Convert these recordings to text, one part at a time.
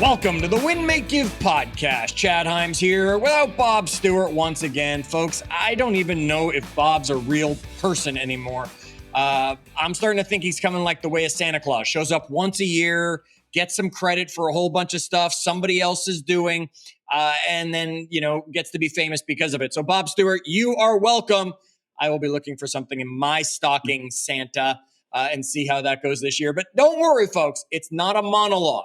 Welcome to the Win, Make, Give podcast. Chad Hyams here without Bob Stewart once again. Folks, I don't even know if Bob's a real person anymore. I'm starting to think he's coming like the way of Santa Claus. Shows up once a year, gets some credit for a whole bunch of stuff somebody else is doing, and then, gets to be famous because of it. So Bob Stewart, you are welcome. I will be looking for something in my stocking, Santa, and see how that goes this year. But don't worry, folks. It's not a monologue.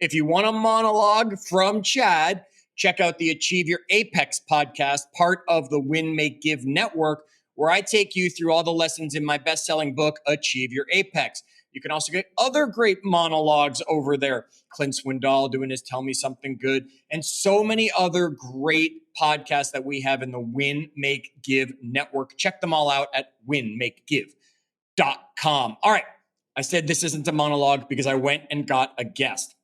If you want a monologue from Chad, check out the Achieve Your Apex podcast, part of the Win, Make, Give network, where I take you through all the lessons in my best-selling book, Achieve Your Apex. You can also get other great monologues over there. Clint Swindoll doing his Tell Me Something Good, and so many other great podcasts that we have in the Win, Make, Give network. Check them all out at winmakegive.com. All right, I said this isn't a monologue because I went and got a guest.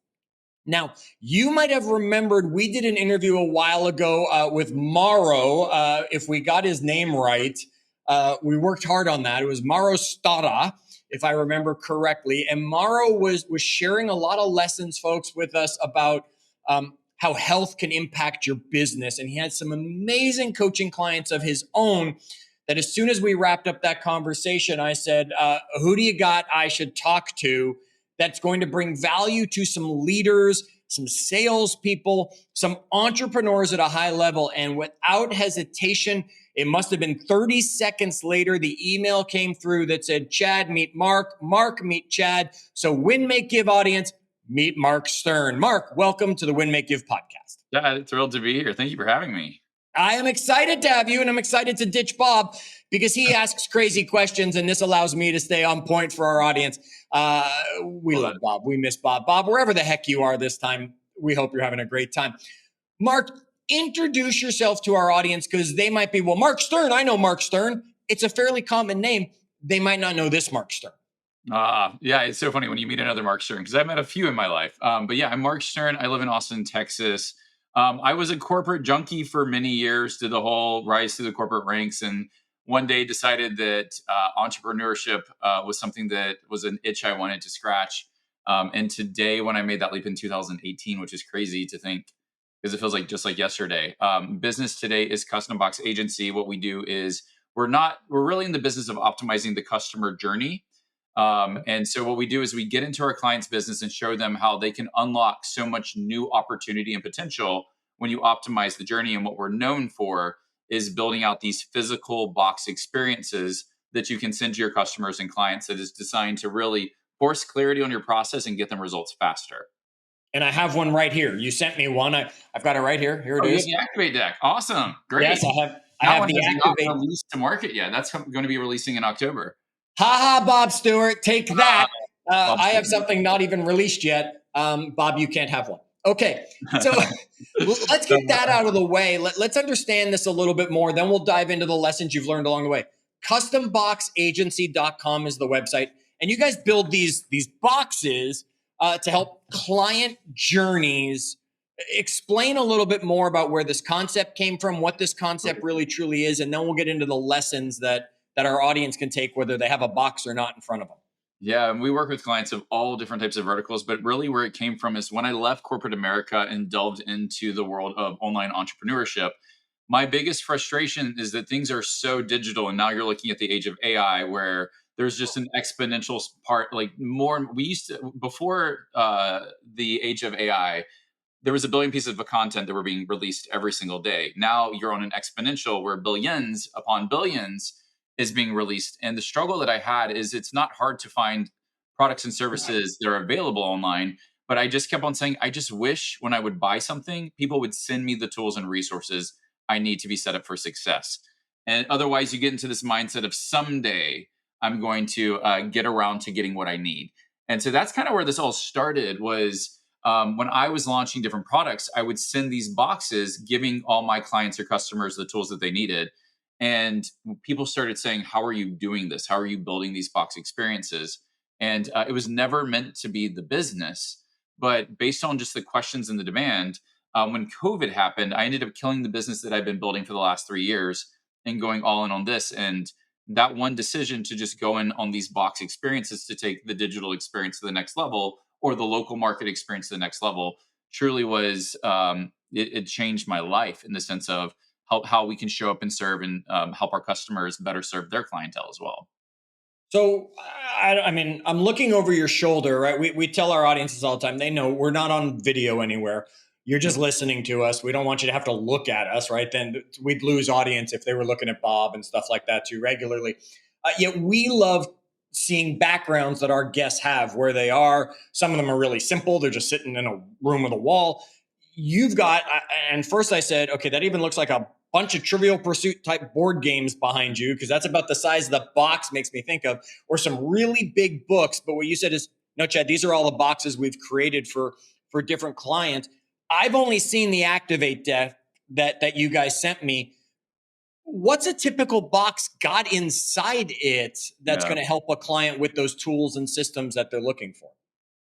Now, you might have remembered we did an interview a while ago with Mauro. If we got his name right, we worked hard on that. It was Mauro Stara, if I remember correctly. And Mauro was sharing a lot of lessons, folks, with us about how health can impact your business. And he had some amazing coaching clients of his own that as soon as we wrapped up that conversation, I said, who do you got I should talk to that's going to bring value to some leaders, some salespeople, some entrepreneurs at a high level? And without hesitation, it must have been 30 seconds later, the email came through that said, Chad, meet Mark, Mark, meet Chad. So Win, Make, Give audience, meet Mark Stern. Mark, welcome to the Win, Make, Give podcast. Yeah, thrilled to be here. Thank you for having me. I am excited to have you, and I'm excited to ditch Bob because he asks crazy questions, and this allows me to stay on point for our audience. We love Bob. We miss Bob. Bob, wherever the heck you are this time, we hope you're having a great time. Mark, introduce yourself to our audience because they might be, well, Mark Stern, I know Mark Stern. It's a fairly common name. They might not know this Mark Stern. Yeah, it's so funny when you meet another Mark Stern because I've met a few in my life. But yeah, I'm Mark Stern. I live in Austin, Texas. I was a corporate junkie for many years, did the whole rise through the corporate ranks, and one day decided that entrepreneurship was something that was an itch I wanted to scratch. And today, when I made that leap in 2018, which is crazy to think because it feels like just like yesterday, business today is Custom Box Agency. What we do is we're really in the business of optimizing the customer journey. And so what we do is we get into our client's business and show them how they can unlock so much new opportunity and potential when you optimize the journey. And what we're known for is building out these physical box experiences that you can send to your customers and clients that is designed to really force clarity on your process and get them results faster. And I have one right here. You sent me one. I've got it right here. Here it is. The Activate deck. Awesome. Great. Yes, I have the Activate. Not released to market yet. That's going to be releasing in October. Ha ha, Bob Stewart, take that. I have something not even released yet. Bob, you can't have one. Okay, so let's get that out of the way. Let's understand this a little bit more. Then we'll dive into the lessons you've learned along the way. Customboxagency.com is the website. And you guys build these boxes to help client journeys. Explain a little bit more about where this concept came from, what this concept really truly is, and then we'll get into the lessons that our audience can take, whether they have a box or not in front of them. Yeah, we work with clients of all different types of verticals, but really where it came from is when I left corporate America and delved into the world of online entrepreneurship. My biggest frustration is that things are so digital, and now you're looking at the age of AI where there's just an exponential part, like more. We used to, before the age of AI, there was a billion pieces of content that were being released every single day. Now you're on an exponential where billions upon billions is being released. And the struggle that I had is it's not hard to find products and services that are available online, but I just kept on saying, I just wish when I would buy something, people would send me the tools and resources I need to be set up for success. And otherwise you get into this mindset of someday I'm going to get around to getting what I need. And so that's kind of where this all started was when I was launching different products, I would send these boxes giving all my clients or customers the tools that they needed. And people started saying, how are you doing this? How are you building these box experiences? And it was never meant to be the business, but based on just the questions and the demand, when COVID happened, I ended up killing the business that I've been building for the last 3 years and going all in on this. And that one decision to just go in on these box experiences to take the digital experience to the next level or the local market experience to the next level truly was, it changed my life in the sense of how we can show up and serve and help our customers better serve their clientele as well. So, I mean, I'm looking over your shoulder, right? We tell our audiences all the time, they know we're not on video anywhere. You're just listening to us. We don't want you to have to look at us, right? Then we'd lose audience if they were looking at Bob and stuff like that too regularly. Yet we love seeing backgrounds that our guests have where they are. Some of them are really simple, they're just sitting in a room with a wall. You've got, and first I said, okay, that even looks like a bunch of Trivial Pursuit type board games behind you, because that's about the size of the box, makes me think of, or some really big books. But what you said is, no, Chad, these are all the boxes we've created for different clients. I've only seen the Activate deck that you guys sent me. What's a typical box got inside it that's Yeah. going to help a client with those tools and systems that they're looking for?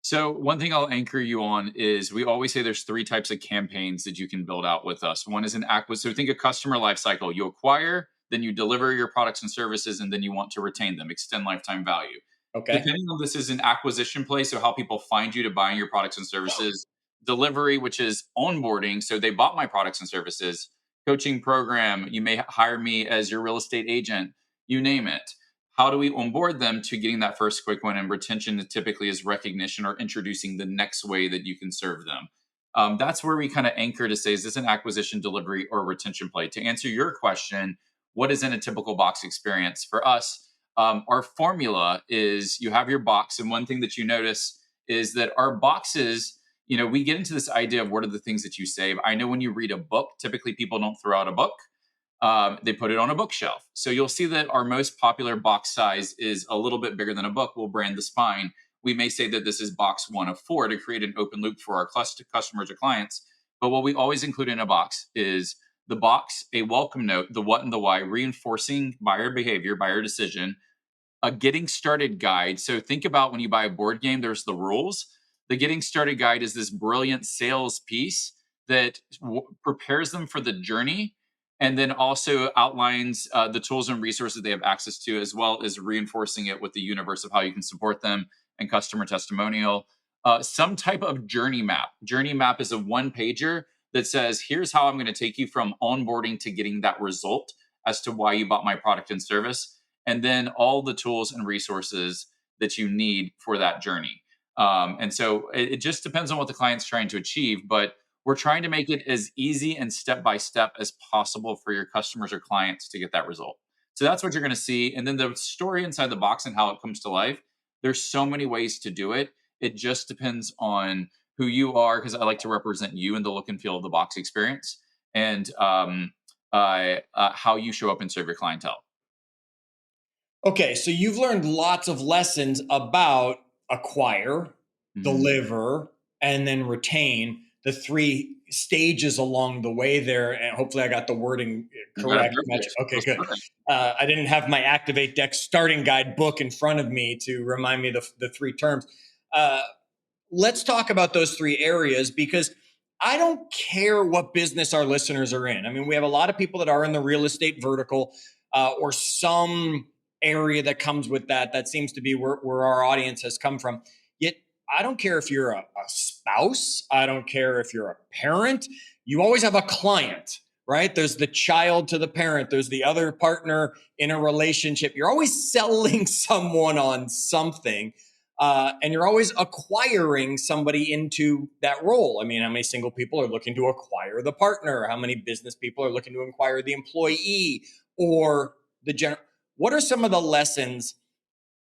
So one thing I'll anchor you on is we always say there's three types of campaigns that you can build out with us. One is an acquisition. So think of customer life cycle. You acquire, then you deliver your products and services, and then you want to retain them, extend lifetime value. Okay. Depending on this is an acquisition play, so how people find you to buy your products and services. Delivery, which is onboarding, so they bought my products and services. Coaching program, you may hire me as your real estate agent, you name it. How do we onboard them to getting that first quick one? And retention typically is recognition or introducing the next way that you can serve them. That's where we kind of anchor to say, is this an acquisition, delivery, or retention play? To answer your question, what is in a typical box experience? For us, our formula is you have your box. And one thing that you notice is that our boxes, we get into this idea of what are the things that you save. I know when you read a book, typically people don't throw out a book, they put it on a bookshelf. So you'll see that our most popular box size is a little bit bigger than a book. We'll brand the spine. We may say that this is box 1 of 4 to create an open loop for our customers or clients. But what we always include in a box is the box, a welcome note, the what and the why, reinforcing buyer behavior, buyer decision, a getting started guide. So think about when you buy a board game, there's the rules. The getting started guide is this brilliant sales piece that prepares them for the journey and then also outlines the tools and resources they have access to, as well as reinforcing it with the universe of how you can support them and customer testimonial. Some type of journey map. Journey map is a one pager that says, here's how I'm going to take you from onboarding to getting that result as to why you bought my product and service, and then all the tools and resources that you need for that journey. And so it just depends on what the client's trying to achieve, but we're trying to make it as easy and step by step as possible for your customers or clients to get that result. So that's what you're going to see. And then the story inside the box and how it comes to life. There's so many ways to do it. It just depends on who you are, because I like to represent you in the look and feel of the box experience, and how you show up and serve your clientele. Okay, so you've learned lots of lessons about acquire, Mhm. deliver, and then retain, the three stages along the way there. And hopefully I got the wording You got it correct. perfect. Okay, That's good. perfect. I didn't have my Activate Deck starting guide book in front of me to remind me the three terms. Uh, let's talk about those three areas, because I don't care what business our listeners are in. I mean, we have a lot of people that are in the real estate vertical, or some area that comes with that. That seems to be where our audience has come from. Yet, I don't care if you're a spouse, I don't care if you're a parent, you always have a client, right? There's the child to the parent, there's the other partner in a relationship. You're always selling someone on something, and you're always acquiring somebody into that role. I mean, how many single people are looking to acquire the partner? How many business people are looking to acquire the employee or the general? What are some of the lessons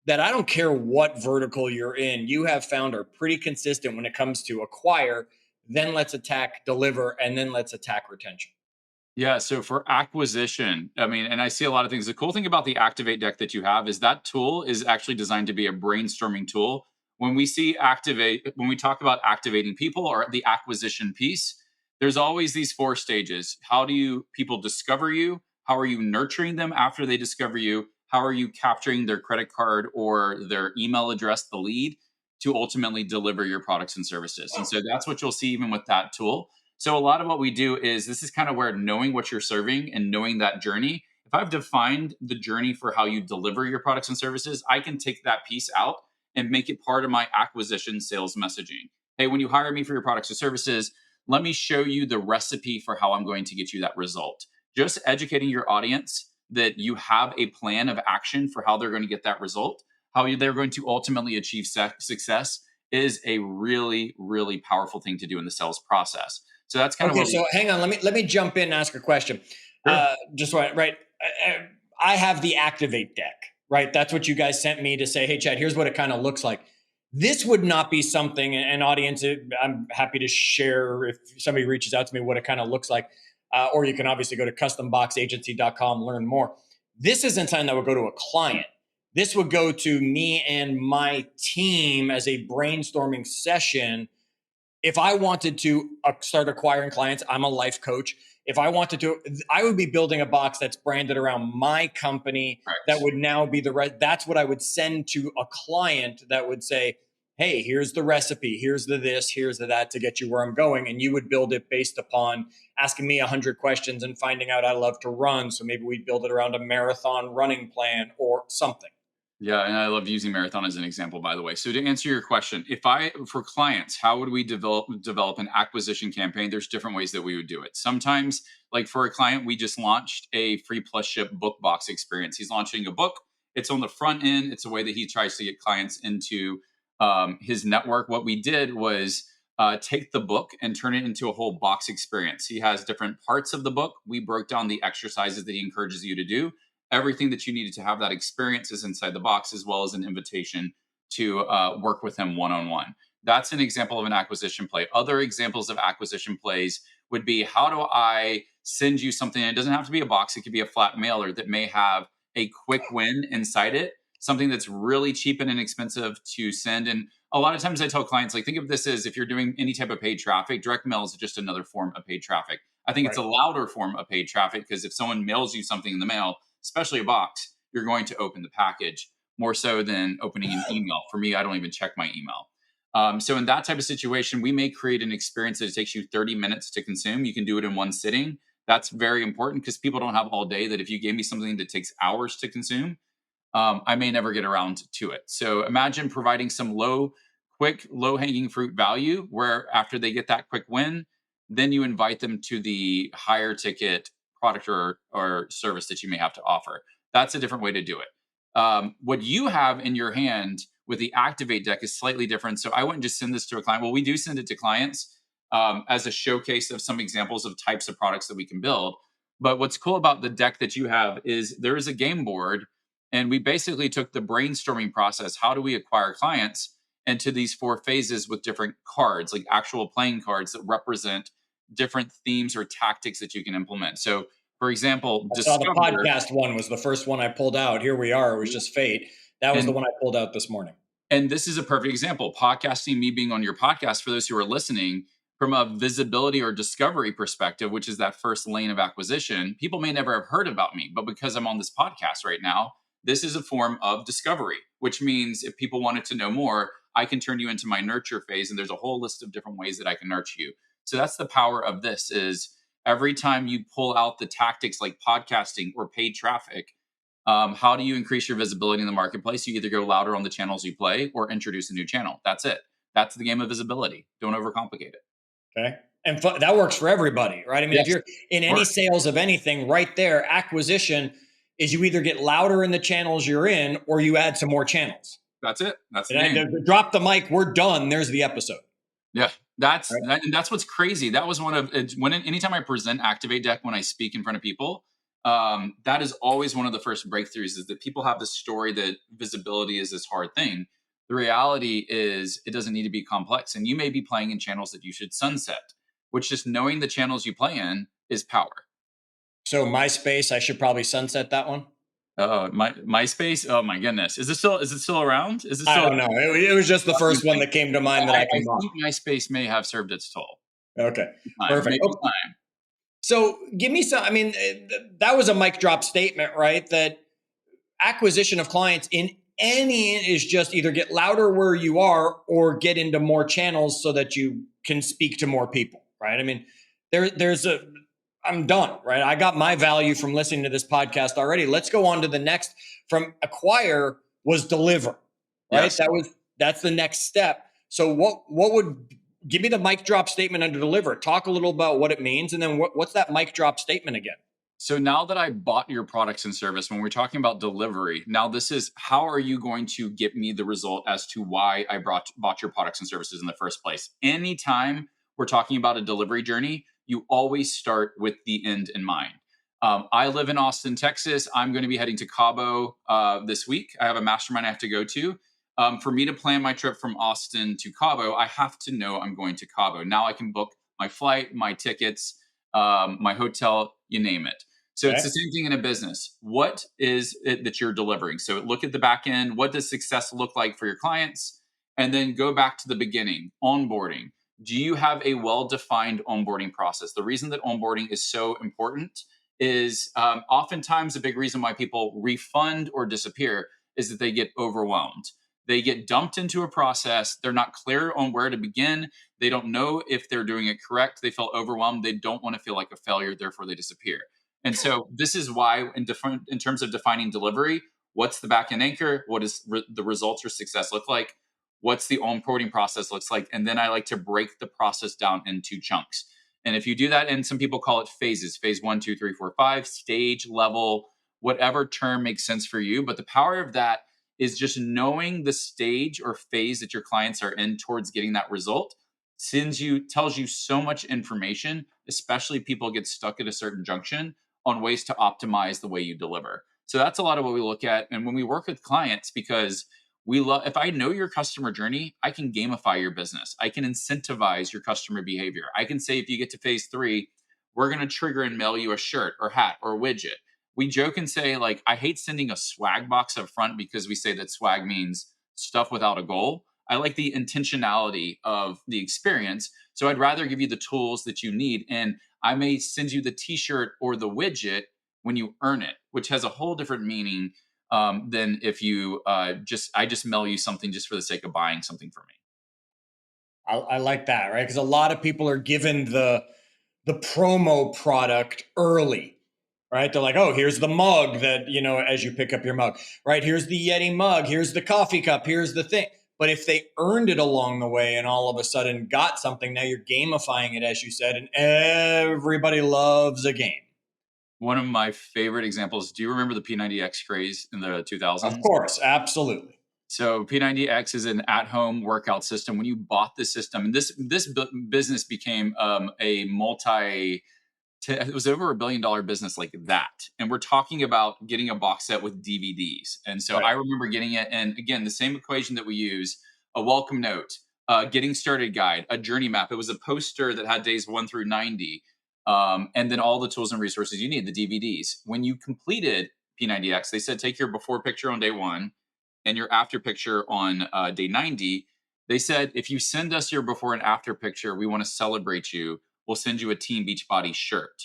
that, I don't care what vertical you're in, you have found are pretty consistent when it comes to acquire, then let's attack deliver, and then let's attack retention? Yeah, so for acquisition, I mean, and I see a lot of things. The cool thing about the Activate deck that you have is that tool is actually designed to be a brainstorming tool. When we talk about activating people or the acquisition piece, there's always these 4 stages. How do you people discover you? How are you nurturing them after they discover you? How are you capturing their credit card or their email address, the lead, to ultimately deliver your products and services? And so that's what you'll see even with that tool. So a lot of what we do is this is kind of where knowing what you're serving and knowing that journey. If I've defined the journey for how you deliver your products and services, I can take that piece out and make it part of my acquisition sales messaging. hey, when you hire me for your products or services, let me show you the recipe for how I'm going to get you that result. Just educating your audience that you have a plan of action for how they're going to get that result, how they're going to ultimately achieve success is a really, really powerful thing to do in the sales process. So that's kind of Okay, where so hang on. Let me jump in and ask a question. sure. Just right. I have the Activate deck, right? That's what you guys sent me to say, hey, Chad, here's what it kind of looks like. This would not be something, an audience, I'm happy to share if somebody reaches out to me what it kind of looks like. Or you can obviously go to customboxagency.com, learn more. This isn't something that would go to a client. This would go to me and my team as a brainstorming session. If I wanted to start acquiring clients, I'm a life coach. If I wanted to, I would be building a box that's branded around my company that Correct. would now be that's what I would send to a client that would say, hey, here's the recipe, here's the this, here's the that to get you where I'm going. And you would build it based upon asking me 100 questions and finding out I love to run. So maybe we'd build it around a marathon running plan or something. Yeah, and I love using marathon as an example, by the way. So to answer your question, for clients, how would we develop an acquisition campaign? There's different ways that we would do it. Sometimes, like for a client, we just launched a free plus ship book box experience. He's launching a book. It's on the front end. It's a way that he tries to get clients into his network. What we did was take the book and turn it into a whole box experience. He has different parts of the book. We broke down the exercises that he encourages you to do. Everything that you needed to have that experience is inside the box, as well as an invitation to work with him one-on-one. That's an example of an acquisition play. Other examples of acquisition plays would be, how do I send you something? It doesn't have to be a box. It could be a flat mailer that may have a quick win inside it, something that's really cheap and inexpensive to send. And a lot of times I tell clients, like, think of this as if you're doing any type of paid traffic, direct mail is just another form of paid traffic. I think it's Right. a louder form of paid traffic because if someone mails you something in the mail, especially a box, you're going to open the package more so than opening an email. For me, I don't even check my email. So in that type of situation, we may create an experience that takes you 30 minutes to consume. You can do it in one sitting. That's very important because people don't have all day. That if you gave me something that takes hours to consume, I may never get around to it. So imagine providing some quick, low hanging fruit value where after they get that quick win, then you invite them to the higher ticket product or service that you may have to offer. That's a different way to do it. What you have in your hand with the Activate deck is slightly different. So I wouldn't just send this to a client. Well, we do send it to clients as a showcase of some examples of types of products that we can build. But what's cool about the deck that you have is there is a game board, and we basically took the brainstorming process. How do we acquire clients? Into these 4 phases with different cards, like actual playing cards that represent different themes or tactics that you can implement. So, for example, I saw the discover podcast one was the first one I pulled out. Here we are. It was just fate. That was the and one I pulled out this morning. and this is a perfect example. Podcasting, me being on your podcast, for those who are listening, from a visibility or discovery perspective, which is that first lane of acquisition, people may never have heard about me, but because I'm on this podcast right now, this is a form of discovery, which means if people wanted to know more, I can turn you into my nurture phase, and there's a whole list of different ways that I can nurture you. So that's the power of this is every time you pull out the tactics like podcasting or paid traffic, how do you increase your visibility in the marketplace? You either go louder on the channels you play or introduce a new channel. That's it. That's the game of visibility. Don't overcomplicate it. Okay. And that works for everybody, right? I mean, if Yes, you're in of any course. sales of anything, right there, acquisition is you either get louder in the channels you're in or you add some more channels. That's it. That's the And game. drop the mic, we're done. There's the episode. Yeah, Right? and that's what's crazy. That was one of anytime I present Activate Deck when I speak in front of people, that is always one of the first breakthroughs. Is that people have this story that visibility is this hard thing. The reality is it doesn't need to be complex, and you may be playing in channels that you should sunset. Which just knowing the channels you play in is power. So MySpace, I should probably sunset that one. Oh, MySpace. Oh my goodness, is it still around? Is it I still? don't know. It was just the first one that came to mind that I I can mock. think MySpace may have served its toll. Okay. Time, Perfect. maybe Oh, time. so give me some, I mean, that was a mic drop statement, right? That acquisition of clients in any is just either get louder where you are or get into more channels so that you can speak to more people, right? I mean, there's a, I'm done, right? I got my value from listening to this podcast already. Let's go on to the next. From acquire was deliver, right? Yes. That's the next step. So what would give me the mic drop statement under deliver. Talk a little about what it means. And then what's that mic drop statement again? So now that I bought your products and service, when we're talking about delivery, now this is how are you going to get me the result as to why I bought your products and services in the first place? Anytime we're talking about a delivery journey, you always start with the end in mind. I live in Austin, Texas. I'm going to be heading to Cabo this week. I have a mastermind I have to go to. For me to plan my trip from Austin to Cabo, I have to know I'm going to Cabo. Now I can book my flight, my tickets, my hotel, you name it. So it's the same thing in a business. What is it that you're delivering? So look at the back end. What does success look like for your clients? And then go back to the beginning, onboarding. Do you have a well-defined onboarding process? The reason that onboarding is so important is oftentimes a big reason why people refund or disappear is that they get overwhelmed. They get dumped into a process. They're not clear on where to begin. They don't know if they're doing it correct. They feel overwhelmed. They don't want to feel like a failure. Therefore, they disappear. And so this is why in terms of defining delivery, what's the back end anchor? What does the results or success look like? What's the onboarding process looks like? And then I like to break the process down into chunks. And if you do that, and some people call it phases, phase 1, 2, 3, 4, 5, stage, level, whatever term makes sense for you. But the power of that is just knowing the stage or phase that your clients are in towards getting that result tells you so much information, especially people get stuck at a certain junction on ways to optimize the way you deliver. So that's a lot of what we look at. And when we work with clients, because if I know your customer journey, I can gamify your business. I can incentivize your customer behavior. I can say, if you get to phase 3, we're going to trigger and mail you a shirt or hat or widget. We joke and say, like, I hate sending a swag box up front because we say that swag means stuff without a goal. I like the intentionality of the experience. So I'd rather give you the tools that you need. And I may send you the t-shirt or the widget when you earn it, which has a whole different meaning than if you I just mail you something just for the sake of buying something for me. I like that, right? Because a lot of people are given the promo product early, right? They're like, oh, here's the mug that, as you pick up your mug, right? Here's the Yeti mug. Here's the coffee cup. Here's the thing. But if they earned it along the way and all of a sudden got something, now you're gamifying it, as you said, and everybody loves a game. One of my favorite examples, do you remember the P90X craze in the 2000s? Of course, absolutely. So P90X is an at-home workout system. When you bought the system, and this business became it was over $1 billion business like that. And we're talking about getting a box set with DVDs. And so I remember getting it. And again, the same equation that we use, a welcome note, getting started guide, a journey map. It was a poster that had days 1 through 90. And then all the tools and resources you need, the DVDs. When you completed P90X, they said, take your before picture on day 1 and your after picture on day 90. They said, if you send us your before and after picture, we want to celebrate you. We'll send you a Team Beachbody shirt.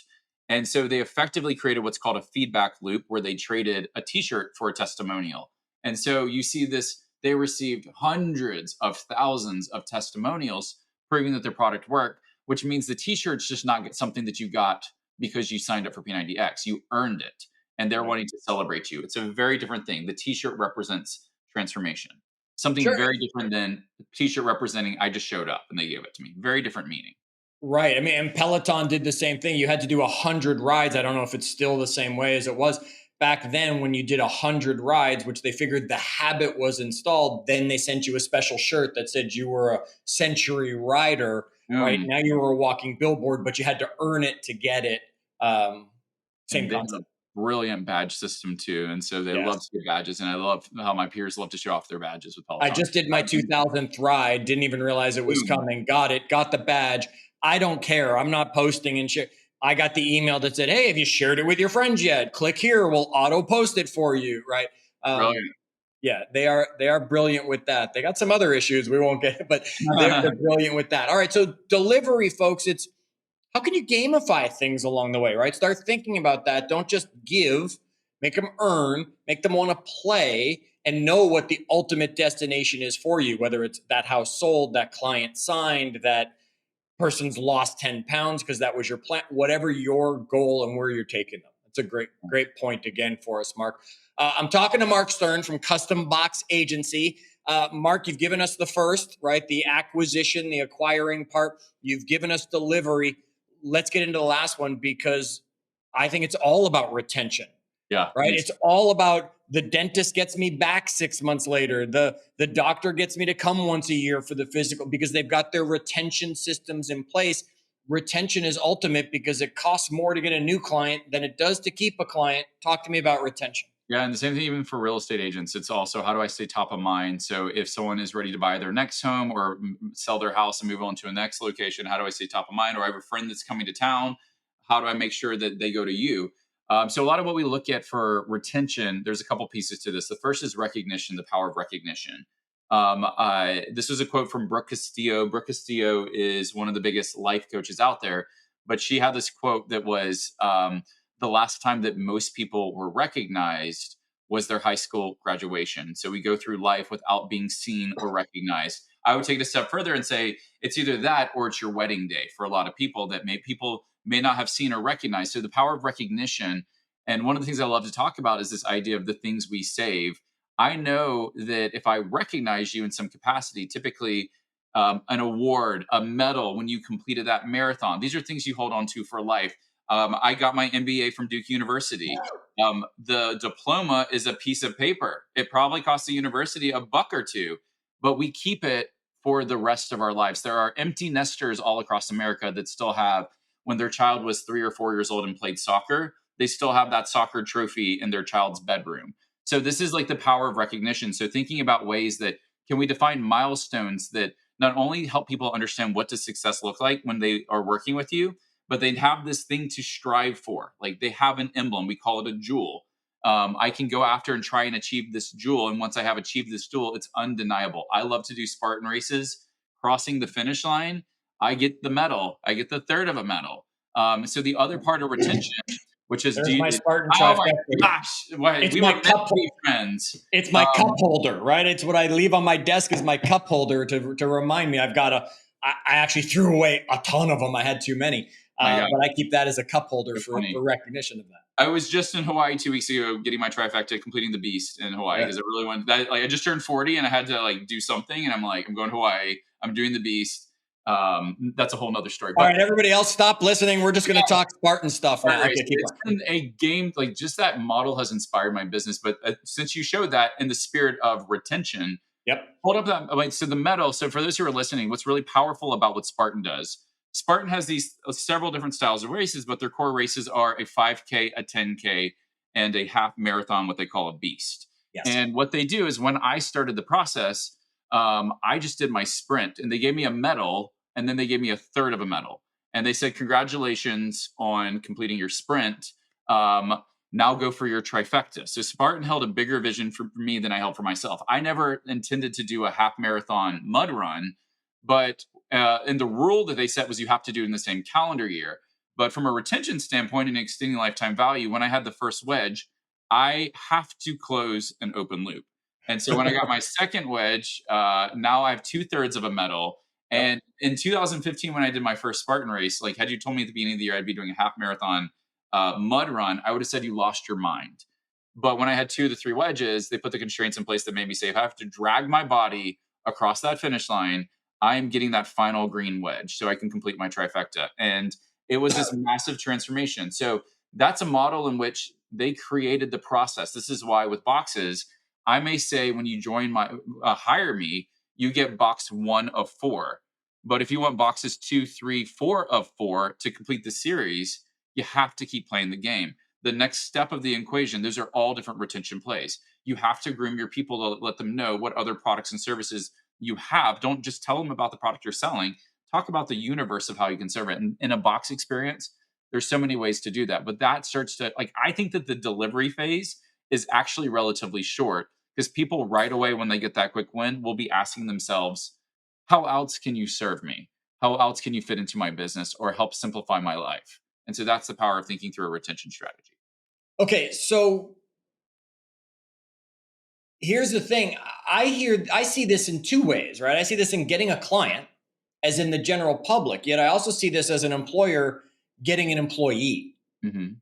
And so they effectively created what's called a feedback loop where they traded a t-shirt for a testimonial. And so you see this, they received hundreds of thousands of testimonials proving that their product worked, which means the t-shirt's just not something that you got because you signed up for P90X. You earned it, and they're wanting to celebrate you. It's a very different thing. The t-shirt represents transformation. Something very different than the t-shirt representing I just showed up and they gave it to me. Very different meaning. Right. I mean, and Peloton did the same thing. You had to do 100 rides. I don't know if it's still the same way as it was back then when you did 100 rides, which they figured the habit was installed. Then they sent you a special shirt that said you were a century rider. Right. Now you were a walking billboard, but you had to earn it to get it. Same concept. Brilliant badge system too, and so they love to get badges, and I love how my peers love to show off their badges with Peloton. I just did my 2000th ride, didn't even realize it was coming, got the badge. I don't care. I'm not posting and share. I got the email that said, hey, have you shared it with your friends yet? Click here, we'll auto post it for you, right? Brilliant. Yeah, they are brilliant with that. They got some other issues we won't get, but they're brilliant with that. All right, so delivery, folks, it's how can you gamify things along the way, right? Start thinking about that. Don't just give, make them earn, make them want to play and know what the ultimate destination is for you, whether it's that house sold, that client signed, that person's lost 10 pounds because that was your plan, whatever your goal and where you're taking them. That's a great point again for us, Mark. I'm talking to Mark Stern from Custom Box Agency. Mark, you've given us the first, right? The acquisition, the acquiring part. You've given us delivery. Let's get into the last one, because I think it's all about retention. Yeah. Right. It's all about the dentist gets me back 6 months later. The doctor gets me to come once a year for the physical, because they've got their retention systems in place. Retention is ultimate because it costs more to get a new client than it does to keep a client. Talk to me about retention. Yeah, and the same thing even for real estate agents. It's also, how do I stay top of mind? So if someone is ready to buy their next home or sell their house and move on to a next location, how do I stay top of mind? Or I have a friend that's coming to town. How do I make sure that they go to you? So a lot of what we look at for retention, there's a couple pieces to this. The first is recognition, the power of recognition. This was a quote from Brooke Castillo. Brooke Castillo is one of the biggest life coaches out there, but she had this quote that was, the last time that most people were recognized was their high school graduation. So we go through life without being seen or recognized. I would take it a step further and say it's either that or it's your wedding day for a lot of people that people may not have seen or recognized. So the power of recognition. And one of the things I love to talk about is this idea of the things we save. I know that if I recognize you in some capacity, typically an award, a medal when you completed that marathon, these are things you hold on to for life. I got my MBA from Duke University. The diploma is a piece of paper. It probably costs the university a buck or two, but we keep it for the rest of our lives. There are empty nesters all across America that still have, when their child was 3 or 4 years old and played soccer, they still have that soccer trophy in their child's bedroom. So this is like the power of recognition. So thinking about ways that, can we define milestones that not only help people understand what does success look like when they are working with you, but they'd have this thing to strive for. Like they have an emblem. We call it a jewel. I can go after and try and achieve this jewel. And once I have achieved this jewel, it's undeniable. I love to do Spartan races. Crossing the finish line, I get the medal. I get the third of a medal. So the other part of retention, which is, There's my Spartan oh my trifecta. gosh, It's we my were meant cup. to be friends. It's my cup holder, right? It's what I leave on my desk as my cup holder to remind me. I actually threw away a ton of them. I had too many. But I keep that as a cup holder for recognition of that. I was just in Hawaii 2 weeks ago, getting my trifecta, completing the beast in Hawaii, because I really wanted that. Like, I just turned 40 and I had to like do something, and I'm like, I'm going to Hawaii. I'm doing the beast. That's a whole nother story. All right, everybody else, stop listening. We're just going to talk Spartan stuff now. Okay, it's been a game, like just that model has inspired my business. But since you showed that in the spirit of retention, hold up that. Like, so the medal. So for those who are listening, what's really powerful about what Spartan does? Spartan has these several different styles of races, but their core races are a 5K, a 10K, and a half marathon, what they call a beast. Yes. And what they do is, when I started the process, I just did my sprint, and they gave me a medal, and then they gave me a third of a medal. And they said, congratulations on completing your sprint. Now go for your trifecta. So Spartan held a bigger vision for me than I held for myself. I never intended to do a half marathon mud run, but and the rule that they set was you have to do it in the same calendar year. But from a retention standpoint and extending lifetime value, when I had the first wedge, I have to close an open loop. And so when I got my second wedge, now I have 2/3 of a medal. And in 2015, when I did my first Spartan race, like, had you told me at the beginning of the year I'd be doing a half marathon mud run, I would have said you lost your mind. But when I had 2 of the 3 wedges, they put the constraints in place that made me say, if I have to drag my body across that finish line, I'm getting that final green wedge so I can complete my trifecta. And it was this massive transformation. So that's a model in which they created the process. This is why with boxes, I may say, when you join hire me, you get box 1 of 4. But if you want boxes 2, 3, 4 of 4 to complete the series, you have to keep playing the game. The next step of the equation, those are all different retention plays. You have to groom your people to let them know what other products and services you have. Don't just tell them about the product you're selling. Talk about the universe of how you can serve it. And in a box experience, there's so many ways to do that. But that starts to, like, I think that the delivery phase is actually relatively short, because people right away, when they get that quick win, will be asking themselves, how else can you serve me? How else can you fit into my business or help simplify my life? And so that's the power of thinking through a retention strategy. Okay, so here's the thing. I see this in 2 ways, right? I see this in getting a client, as in the general public, yet I also see this as an employer getting an employee. Mm-hmm.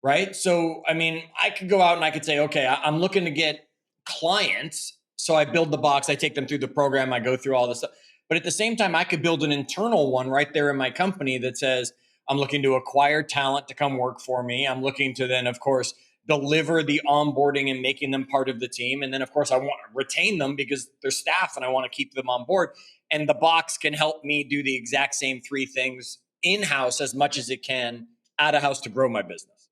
Right? So, I mean, I could go out and I could say, okay, I'm looking to get clients. So I build the box, I take them through the program, I go through all this stuff. But at the same time, I could build an internal one right there in my company that says, I'm looking to acquire talent to come work for me. I'm looking to then, of course, deliver the onboarding and making them part of the team. And then, of course, I want to retain them because they're staff and I want to keep them on board. And the box can help me do the exact same three things in house as much as it can out of house to grow my business.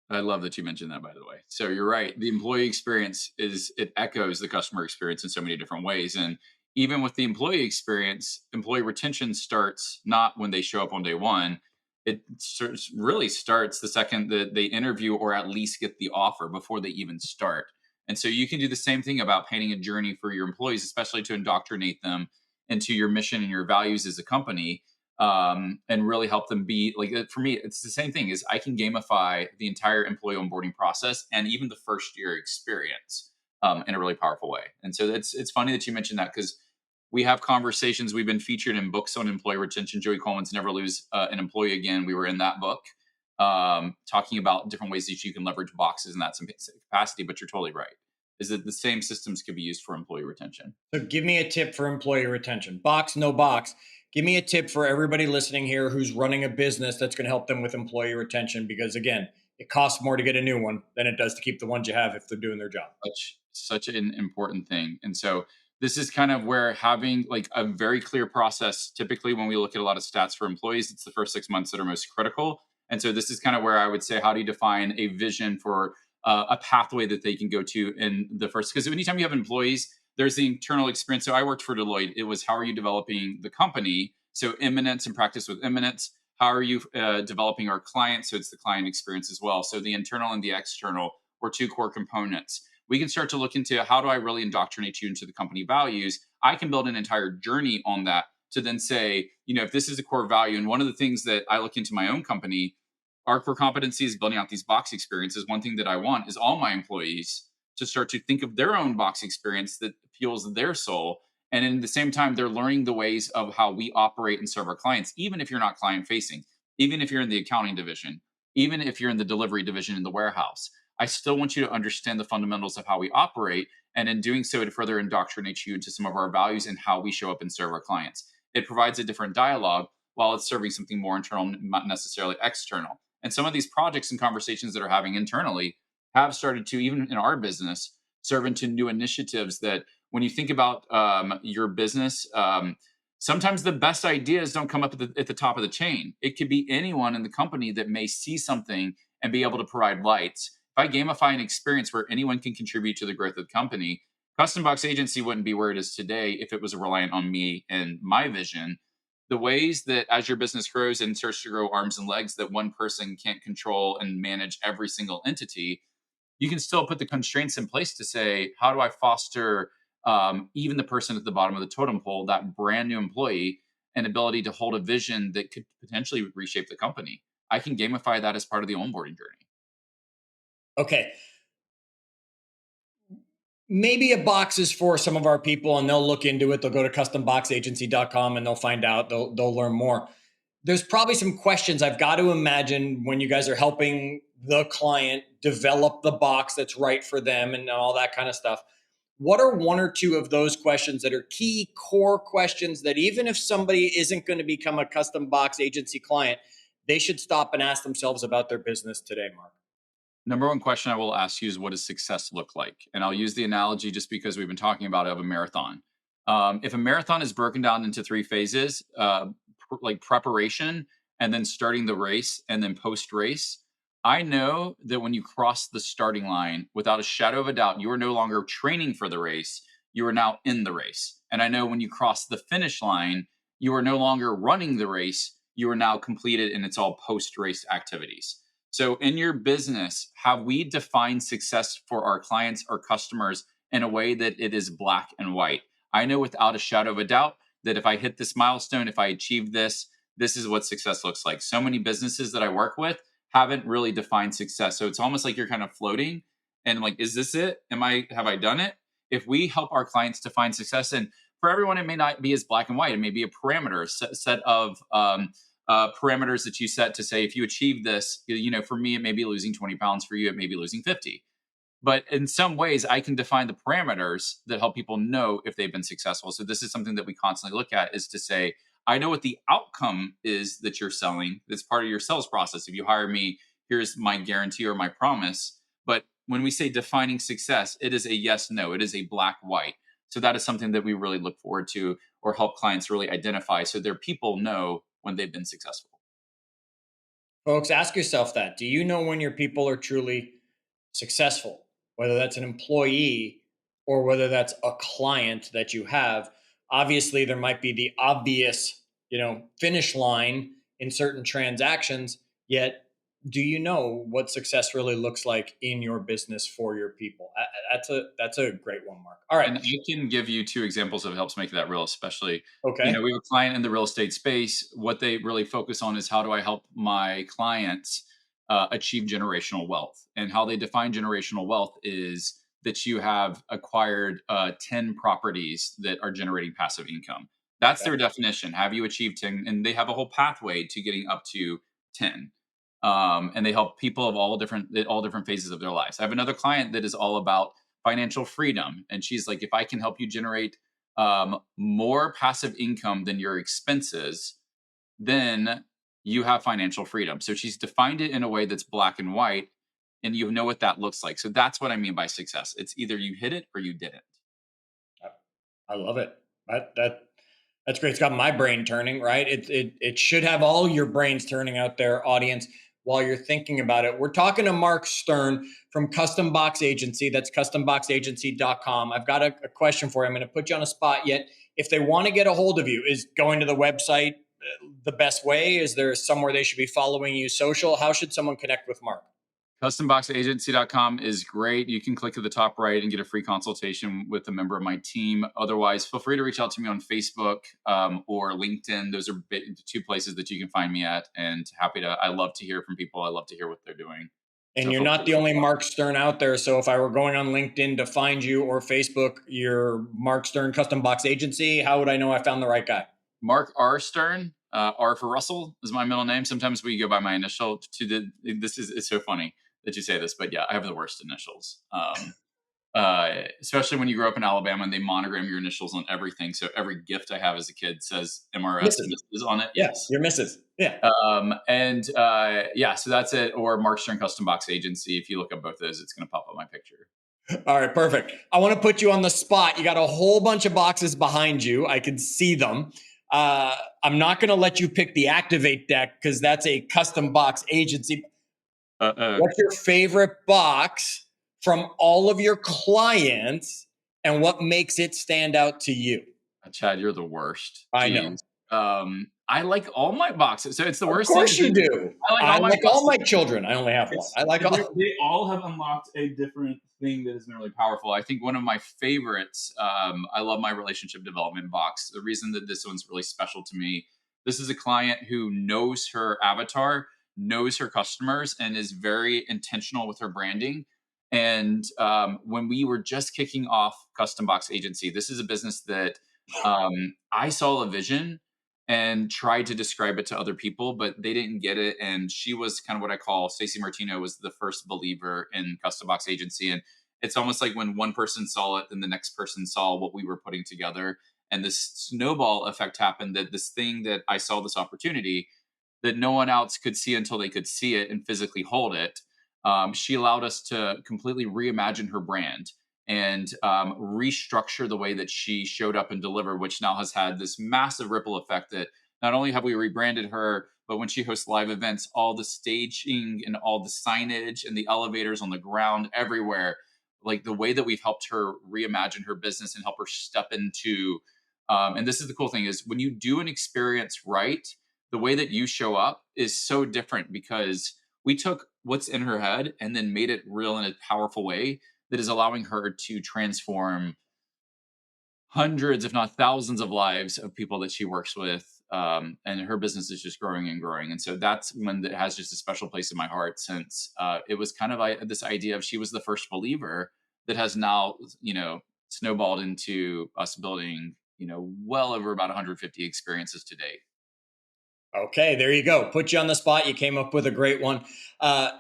I love that you mentioned that, by the way. So you're right. The employee experience it echoes the customer experience in so many different ways. And even with the employee experience, employee retention starts not when they show up on day one. Really starts the second that they interview or at least get the offer before they even start. And so you can do the same thing about painting a journey for your employees, especially to indoctrinate them into your mission and your values as a company, and really help them be like, for me it's the same thing is I can gamify the entire employee onboarding process and even the first year experience, in a really powerful way. And so it's funny that you mentioned that because we have conversations. We've been featured in books on employee retention. Joey Coleman's Never Lose an Employee Again. We were in that book, talking about different ways that you can leverage boxes in that some capacity. But you're totally right, is that the same systems could be used for employee retention. So give me a tip for employee retention. Box, no box. Give me a tip for everybody listening here who's running a business that's going to help them with employee retention. Because again, it costs more to get a new one than it does to keep the ones you have if they're doing their job. Such an important thing. And so this is kind of where having like a very clear process, typically when we look at a lot of stats for employees, it's the first 6 months that are most critical. And so this is kind of where I would say, how do you define a vision for a pathway that they can go to in the first, because anytime you have employees, there's the internal experience. So I worked for Deloitte. It was, how are you developing the company? So imminence and practice with imminence. How are you developing our clients? So it's the client experience as well. So the internal and the external were two core components. We can start to look into, how do I really indoctrinate you into the company values? I can build an entire journey on that to then say, if this is a core value. And one of the things that I look into my own company, our core competency is building out these box experiences. One thing that I want is all my employees to start to think of their own box experience that fuels their soul. And in the same time, they're learning the ways of how we operate and serve our clients, even if you're not client facing, even if you're in the accounting division, even if you're in the delivery division in the warehouse. I still want you to understand the fundamentals of how we operate. And in doing so, it further indoctrinates you into some of our values and how we show up and serve our clients. It provides a different dialogue while it's serving something more internal, not necessarily external. And some of these projects and conversations that are having internally have started to, even in our business, serve into new initiatives that when you think about your business, sometimes the best ideas don't come up at the top of the chain. It could be anyone in the company that may see something and be able to provide lights. If I gamify an experience where anyone can contribute to the growth of the company, Custom Box Agency wouldn't be where it is today if it was reliant on me and my vision. The ways that as your business grows and starts to grow arms and legs, that one person can't control and manage every single entity, you can still put the constraints in place to say, how do I foster even the person at the bottom of the totem pole, that brand new employee, an ability to hold a vision that could potentially reshape the company? I can gamify that as part of the onboarding journey. Okay. Maybe a box is for some of our people and they'll look into it. They'll go to customboxagency.com and they'll find out, they'll learn more. There's probably some questions I've got to imagine when you guys are helping the client develop the box that's right for them and all that kind of stuff. What are one or two of those questions that are key core questions that even if somebody isn't going to become a custom box agency client, they should stop and ask themselves about their business today, Mark? Number one question I will ask you is, what does success look like? And I'll use the analogy just because we've been talking about it, of a marathon. If a marathon is broken down into three phases, like preparation and then starting the race and then post race, I know that when you cross the starting line, without a shadow of a doubt, you are no longer training for the race. You are now in the race. And I know when you cross the finish line, you are no longer running the race. You are now completed, and it's all post race activities. So in your business, have we defined success for our clients or customers in a way that it is black and white? I know without a shadow of a doubt that if I hit this milestone, if I achieve this, this is what success looks like. So many businesses that I work with haven't really defined success. So it's almost like you're kind of floating and like, is this it? Have I done it? If we help our clients define success, and for everyone, it may not be as black and white. It may be a parameter, set of parameters that you set to say, if you achieve this, for me, it may be losing 20 pounds. For you, it may be losing 50. But in some ways, I can define the parameters that help people know if they've been successful. So this is something that we constantly look at, is to say, I know what the outcome is that you're selling. That's part of your sales process. If you hire me, here's my guarantee or my promise. But when we say defining success, it is a yes, no, it is a black, white. So that is something that we really look forward to, or help clients really identify, so their people know when they've been successful. Folks, ask yourself that. Do you know when your people are truly successful? Whether that's an employee or whether that's a client that you have. Obviously, there might be the obvious, finish line in certain transactions, yet do you know what success really looks like in your business for your people? That's a great one, Mark. All right. And I can give you 2 examples of helps make that real, especially, Okay. we have a client in the real estate space. What they really focus on is, how do I help my clients achieve generational wealth? And how they define generational wealth is that you have acquired 10 properties that are generating passive income. That's Okay. their definition. Have you achieved 10? And they have a whole pathway to getting up to 10. And they help people of all different phases of their lives. I have another client that is all about financial freedom, and she's like, if I can help you generate more passive income than your expenses, then you have financial freedom. So she's defined it in a way that's black and white, and you know what that looks like. So that's what I mean by success. It's either you hit it or you didn't. I love it. That's great. It's got my brain turning, right? It should have all your brains turning out there, audience, while you're thinking about it. We're talking to Mark Stern from Custom Box Agency. That's customboxagency.com. I've got a question for you. I'm going to put you on a spot. Yet, if they want to get a hold of you, is going to the website the best way? Is there somewhere they should be following you social? How should someone connect with Mark? Customboxagency.com is great. You can click at the top right and get a free consultation with a member of my team. Otherwise, feel free to reach out to me on Facebook or LinkedIn. Those are the 2 places that you can find me at. And I love to hear from people. I love to hear what they're doing. And So you're feel not free the to only reach out. Mark Stern out there. So if I were going on LinkedIn to find you, or Facebook, you're Mark Stern Custom Box Agency, how would I know I found the right guy? Mark R. Stern, R for Russell is my middle name. Sometimes we go by my initial. It's so funny that you say this, but yeah, I have the worst initials. Especially when you grow up in Alabama and they monogram your initials on everything. So every gift I have as a kid says MRS Mrs. Mrs. on it. Yeah, Yes. you're Mrs. Yeah. Yeah, so that's it. Or Mark Stern Custom Box Agency. If you look up both of those, it's going to pop up my picture. All right, perfect. I want to put you on the spot. You got a whole bunch of boxes behind you. I can see them. I'm not going to let you pick the Activate deck because that's a Custom Box Agency. Uh-oh. What's your favorite box from all of your clients, and what makes it stand out to you? Chad, you're the worst. I know. Jeez. I like all my boxes. So it's the Of worst thing. course you do. I like I all my like all boxes. my children. I only have one. I like all. They all have unlocked a different thing that has been really powerful. I think one of my favorites, I love my relationship development box. The reason that this one's really special to me, this is a client who knows her avatar, knows her customers, and is very intentional with her branding. And when we were just kicking off Custom Box Agency, this is a business that I saw a vision and tried to describe it to other people, but they didn't get it. And she was kind of what I call, Stacey Martino was the first believer in Custom Box Agency. And it's almost like when one person saw it, then the next person saw what we were putting together. And this snowball effect happened, that this thing that I saw, this opportunity that no one else could see until they could see it and physically hold it. She allowed us to completely reimagine her brand and restructure the way that she showed up and delivered, which now has had this massive ripple effect that not only have we rebranded her, but when she hosts live events, all the staging and all the signage and the elevators on the ground everywhere, like the way that we've helped her reimagine her business and help her step into. And this is the cool thing, is when you do an experience right, the way that you show up is so different, because we took what's in her head and then made it real in a powerful way that is allowing her to transform hundreds, if not thousands, of lives of people that she works with. And her business is just growing and growing. And so that's one that has just a special place in my heart, since it was kind of this idea of, she was the first believer that has now, snowballed into us building, well over about 150 experiences to date. Okay, there you go. Put you on the spot. You came up with a great one.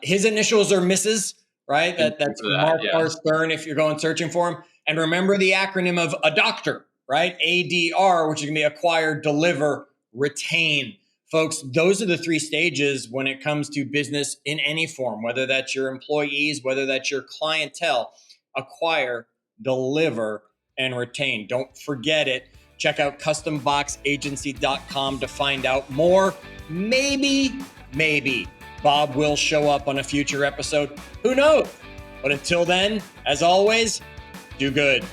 His initials are Mrs. right? Thank you That's for that. Mark R. Yes. Stern if you're going searching for him. And remember the acronym of ADOCTR, right? ADR, which is going to be acquire, deliver, retain. Folks, those are the three stages when it comes to business in any form, whether that's your employees, whether that's your clientele. Acquire, deliver, and retain. Don't forget it. Check out customboxagency.com to find out more. Maybe Bob will show up on a future episode. Who knows? But until then, as always, do good.